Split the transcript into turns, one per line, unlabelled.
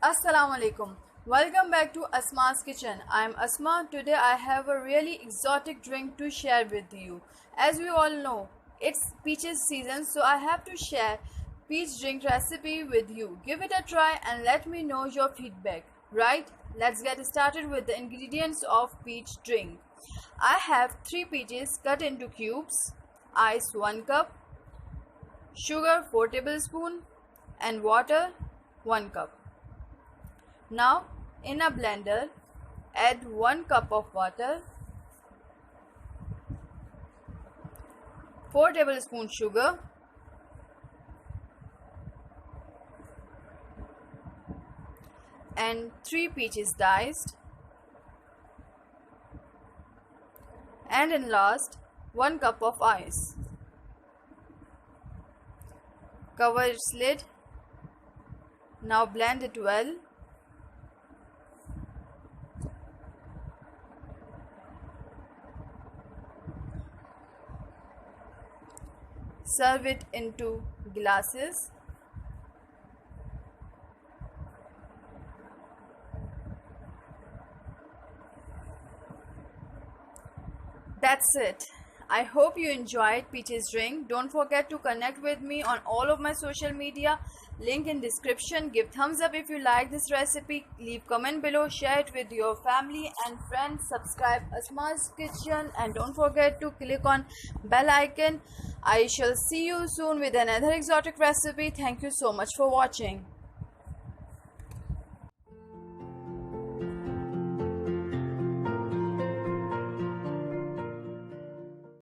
Assalamu alaikum. Welcome back to ASMAS kitchen. I am Asma. Today I have a really exotic drink to share with you. As we all know, it's peaches season, so I have to share peach drink recipe with you. Give it a try and let me know your feedback. Right? Let's get started with the ingredients of peach drink. I have 3 peaches cut into cubes, ice 1 cup, sugar 4 tablespoons and water 1 cup. Now in a blender, add 1 cup of water, 4 tablespoons sugar, and 3 peaches diced, and in last 1 cup of ice. Cover its lid. Now blend it well. Serve it into glasses. That's it. I hope you enjoyed peaches drink. Don't forget to connect with me on all of my social media. Link in description. Give thumbs up if you like this recipe. Leave comment below. Share it with your family and friends. Subscribe ASMAS Kitchen and don't forget to click on bell icon. I shall see you soon with another exotic recipe. Thank you so much for watching.